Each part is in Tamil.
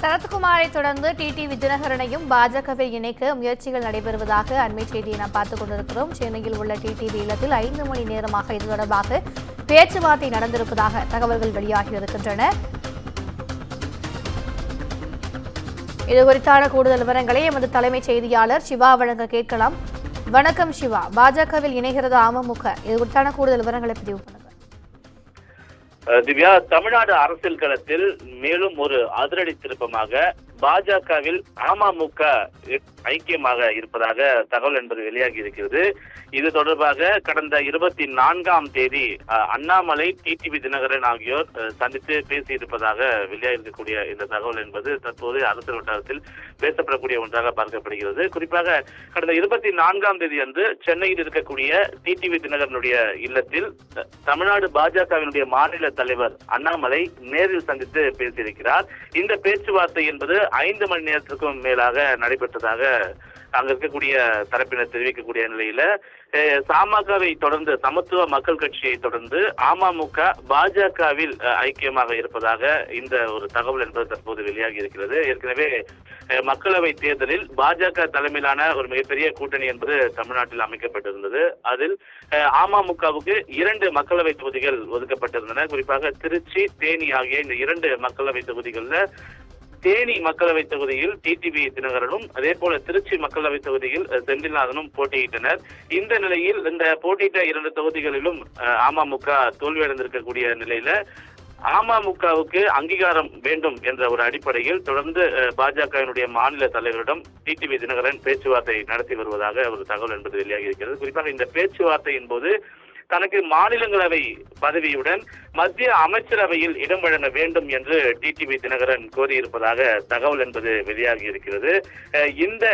சரத்குமாரை தொடர்ந்து டிடிவி தினகரனையும் பாஜகவில் இணைக்க முயற்சிகள் நடைபெறுவதாக அண்மை செய்தியை நாம் பார்த்துக் கொண்டிருக்கிறோம். சென்னையில் உள்ள டிடிவி இல்லத்தில் 5 மணி நேரமாக இது தொடர்பாக பேச்சுவார்த்தை நடந்திருப்பதாக தகவல்கள் வெளியாகி இருக்கின்றன. இது குறித்தான கூடுதல் விவரங்களை எமது தலைமைச் செய்தியாளர் சிவா வழங்க கேட்கலாம். வணக்கம் சிவா, பாஜகவில் இணைகிறது அமமுக, இது குறித்தான கூடுதல் விவரங்களை பதிவு பண்ணுங்க. திவ்யா, தமிழ்நாடு அரசியல் களத்தில் மேலும் ஒரு அதிரடி திருப்பமாக பாஜகவில் அமமுக ஐக்கியமாக இருப்பதாக தகவல் என்பது வெளியாகி இருக்கிறது. இது தொடர்பாக கடந்த 24ஆம் தேதி அண்ணாமலை, டிடிவி தினகரன் ஆகியோர் சந்தித்து பேசியிருப்பதாக வெளியாகி இருக்கக்கூடிய இந்த தகவல் என்பது தற்போது அரசியல் வட்டாரத்தில் பேசப்படக்கூடிய ஒன்றாக பார்க்கப்படுகிறது. குறிப்பாக கடந்த 24ஆம் தேதி அன்று சென்னையில் இருக்கக்கூடிய டிடிவி தினகரனுடைய இல்லத்தில் தமிழ்நாடு பாஜகவினுடைய மாநில தலைவர் அண்ணாமலை நேரில் சந்தித்து பேசியிருக்கிறார். இந்த பேச்சுவார்த்தை என்பது 5 மணி நேரத்திற்கும் மேலாக நடைபெற்றதாக அங்க இருக்கக்கூடிய தரப்பினர் தெரிவிக்கக்கூடிய நிலையில பாமகவை தொடர்ந்து சமத்துவ மக்கள் கட்சியை தொடர்ந்து அமமுக பாஜகவில் ஐக்கியமாக இருப்பதாக இந்த ஒரு தகவல் என்பது தற்போது வெளியாகி இருக்கிறது. ஏற்கனவே மக்களவை தேர்தலில் பாஜக தலைமையிலான ஒரு மிகப்பெரிய கூட்டணி என்பது தமிழ்நாட்டில் அமைக்கப்பட்டிருந்தது. அதில் அமமுகவுக்கு 2 மக்களவை தொகுதிகள் ஒதுக்கப்பட்டிருந்தன. குறிப்பாக திருச்சி, தேனி ஆகிய இந்த 2 மக்களவை தொகுதிகளில் தேனி மக்களவை தொகுதியில் டிடிவி தினகரனும், அதே போல திருச்சி மக்களவை தொகுதியில் செந்தில்நாதனும் போட்டியிட்டனர். இந்த நிலையில் இந்த போட்டியிட்ட 2 தொகுதிகளிலும் அமமுக தோல்வியடைந்திருக்கக்கூடிய நிலையில அமமுகவுக்கு அங்கீகாரம் வேண்டும் என்ற ஒரு அடிப்படையில் தொடர்ந்து பாஜகவினுடைய மாநில தலைவரிடம் டிடிவி தினகரன் பேச்சுவார்த்தை நடத்தி வருவதாக ஒரு தகவல் என்பது வெளியாகி இருக்கிறது. குறிப்பாக இந்த பேச்சுவார்த்தையின் போது தனக்கு மாநிலங்களவை பதவியுடன் மத்திய அமைச்சரவையில் இடம் வழங்க வேண்டும் என்று டிடிவி தினகரன் கோரியிருப்பதாக தகவல் என்பது வெளியாகி இருக்கிறது. இந்த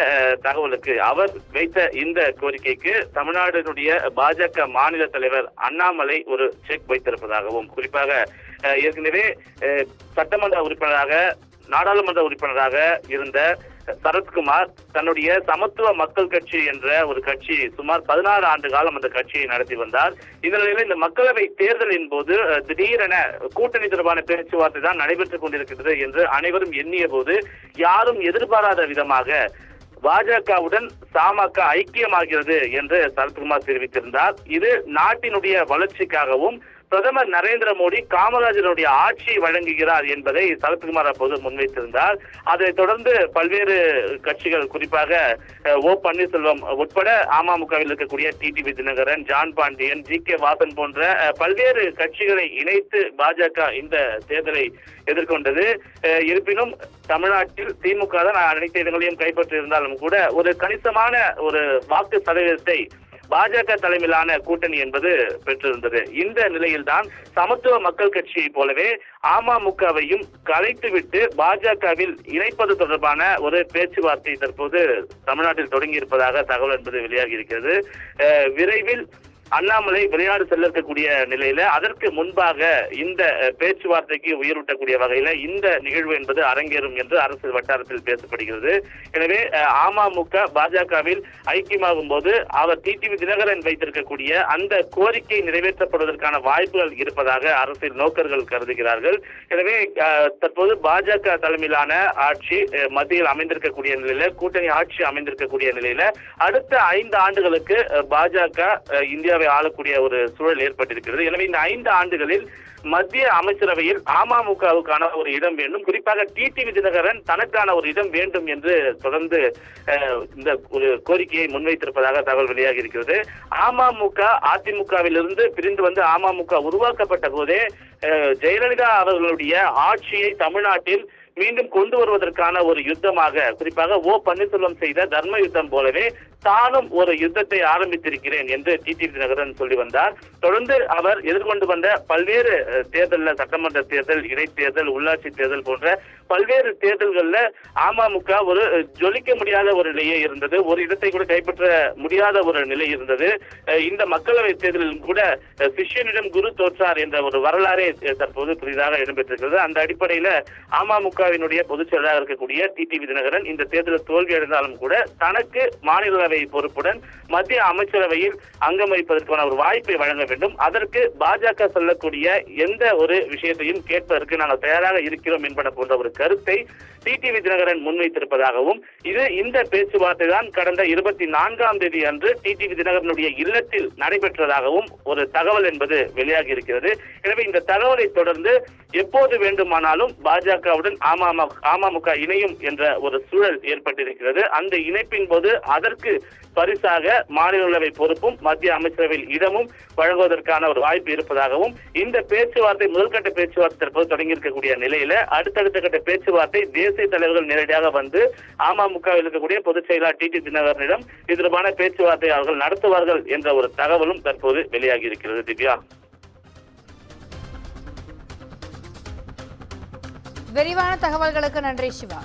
தகவலுக்கு அவர் வைத்த இந்த கோரிக்கைக்கு தமிழ்நாட்டினுடைய பாஜக மாநில தலைவர் அண்ணாமலை ஒரு செக் வைத்திருப்பதாகவும், குறிப்பாக ஏற்கனவே சட்டமன்ற உறுப்பினராக, நாடாளுமன்ற உறுப்பினராக இருந்த சரத்குமார் தன்னுடைய சமத்துவ மக்கள் கட்சி என்ற ஒரு கட்சி சுமார் 16 ஆண்டு காலம் அந்த கட்சியை நடத்தி வந்தார். இந்த நிலையில இந்த மக்களவை தேர்தலின் போது திடீரென கூட்டணி தொடர்பான பேச்சுவார்த்தை தான் நடைபெற்றுக் கொண்டிருக்கிறது என்று அனைவரும் எண்ணிய போது யாரும் எதிர்பாராத விதமாக பாஜகவுடன் பாமக ஐக்கியமாகிறது என்று சரத்குமார் தெரிவித்திருந்தார். இது நாட்டினுடைய வளர்ச்சிக்காகவும் பிரதமர் நரேந்திர மோடி காமராஜருடைய ஆட்சியை வழங்குகிறார் என்பதை சரத்குமார் அப்போது முன்வைத்திருந்தார். அதைத் தொடர்ந்து பல்வேறு கட்சிகள், குறிப்பாக ஓ பன்னீர்செல்வம் உட்பட அமமுகவில் இருக்கக்கூடிய டிடிவி தினகரன், ஜான் பாண்டியன், ஜி.கே. வாசன் போன்ற பல்வேறு கட்சிகளை இணைத்து பாஜக இந்த தேர்தலை எதிர்கொண்டது. இருப்பினும் தமிழ்நாட்டில் திமுக தான் அனைத்து இடங்களையும் கைப்பற்றியிருந்தாலும் கூட ஒரு கணிசமான ஒரு வாக்கு சதவீதத்தை பாஜக தலைமையிலான கூட்டணி என்பது பெற்றிருந்தது. இந்த நிலையில்தான் சமத்துவ மக்கள் கட்சியை போலவே அமமுகவையும் கலைத்துவிட்டு பாஜகவில் இணைப்பது தொடர்பான ஒரு பேச்சுவார்த்தை தற்போது தமிழ்நாட்டில் தொடங்கி இருப்பதாக தகவல் என்பது வெளியாகி இருக்கிறது. விரைவில் அண்ணாமலை வெளிநாடு செல்ல இருக்கக்கூடிய நிலையில அதற்கு முன்பாக இந்த பேச்சுவார்த்தைக்கு உயிரூட்டக்கூடிய வகையில இந்த நிகழ்வு என்பது அரங்கேறும் என்று அரசியல் வட்டாரத்தில் பேசப்படுகிறது. எனவே அமமுக பாஜகவில் ஐக்கியமாகும் போது அவர் டிடிவி தினகரன் வைத்திருக்கக்கூடிய அந்த கோரிக்கை நிறைவேற்றப்படுவதற்கான வாய்ப்புகள் இருப்பதாக அரசியல் நோக்கர்கள் கருதுகிறார்கள். எனவே தற்போது பாஜக தலைமையிலான ஆட்சி மத்தியில் அமைந்திருக்கக்கூடிய நிலையில, கூட்டணி ஆட்சி அமைந்திருக்கக்கூடிய நிலையில அடுத்த 5 ஆண்டுகளுக்கு பாஜக இந்தியாவை ஆளக்கூடிய ஒரு சூழல் ஏற்பட்டிருக்கிறது. எனவே இந்த 5 ஆண்டுகளில் மத்திய அமைச்சரவையில் அமமுகவுக்கான ஒரு இடம் வேண்டும், குறிப்பாக டிடிவி தினகரன் தனக்கான ஒரு இடம் வேண்டும் என்று தொடர்ந்து இந்த ஒரு கோரிக்கையை முன்வைத்திருப்பதாக தகவல் வெளியாகி இருக்கிறது. அமமுக அதிமுகவிலிருந்து பிரிந்து வந்து அமமுக உருவாக்கப்பட்ட போதே ஜெயலலிதா அவர்களுடைய ஆட்சியை தமிழ்நாட்டில் மீண்டும் கொண்டு வருவதற்கான ஒரு யுத்தமாக, குறிப்பாக ஓ பன்னீர்செல்வம் செய்த தர்ம யுத்தம் போலவே தானும் ஒரு யுத்தத்தை ஆரம்பித்திருக்கிறேன் என்று டிடிவி தினகரன் சொல்லி வந்தார். தொடர்ந்து அவர் எதிர்கொண்டு வந்த பல்வேறு தேர்தலில், சட்டமன்ற தேர்தல், இடைத்தேர்தல், உள்ளாட்சி தேர்தல் போன்ற பல்வேறு தேர்தல்களில் அமமுக ஒரு ஜொலிக்க முடியாத ஒரு நிலையே இருந்தது. ஒரு இடத்தை கூட கைப்பற்ற முடியாத ஒரு நிலை இருந்தது. இந்த மக்களவை தேர்தலில் கூட சிஷ்யனிடம் குரு தோற்றார் என்ற ஒரு வரலாறே தற்போது புதிதாக இடம்பெற்றிருக்கிறது. அந்த அடிப்படையில அமமுக அமமுகவினுடைய பொதுச் செயலாளராக இருக்கக்கூடிய டிடிவி தினகரன் இந்த தேர்தலில் தோல்வி அடைந்தாலும் கூட தனக்கு மாநிலங்களவை பொறுப்புடன் மத்திய அமைச்சரவையில் அங்கம் வகிப்பதற்கான ஒரு வாய்ப்பை வழங்க வேண்டும். அதற்கு பாஜக சொல்லக்கூடிய எந்த ஒரு விஷயத்தையும் கேட்பதற்கு நாங்கள் தயாராக இருக்கிறோம் என்பன போன்ற ஒரு கருத்தை டிடிவி தினகரன் முன்வைத்திருப்பதாகவும் இந்த பேச்சுவார்த்தை தான் கடந்த 24ஆம் தேதி அன்று டிடிவி தினகரனுடைய இல்லத்தில் நடைபெற்றதாகவும் ஒரு தகவல் என்பது வெளியாகி இருக்கிறது. எனவே இந்த தகவலை தொடர்ந்து எப்போது வேண்டுமானாலும் பாஜகவுடன் அமமுக இணையும் என்ற ஒரு சூழல் ஏற்பட்டிருக்கிறது. அந்த இணைப்பின் போது அதற்கு பரிசாக மாநிலங்களவை பொறுப்பும் மத்திய அமைச்சரவையில் இடமும் வழங்குவதற்கான ஒரு வாய்ப்பு இருப்பதாகவும் இந்த பேச்சுவார்த்தை முதல்கட்ட பேச்சுவார்த்தை தற்போது தொடங்கி இருக்கக்கூடிய நிலையில அடுத்தடுத்த கட்ட பேச்சுவார்த்தை தேசிய தலைவர்கள் நேரடியாக வந்து அமமுகவில் இருக்கக்கூடிய பொதுச் செயலாளர் டிடி தினகரனிடம் இது தொடர்பான பேச்சுவார்த்தை அவர்கள் நடத்துவார்கள் என்ற ஒரு தகவலும் தற்போது வெளியாகி இருக்கிறது. திவ்யா, விரிவான தகவல்களுக்கு நன்றி சிவா.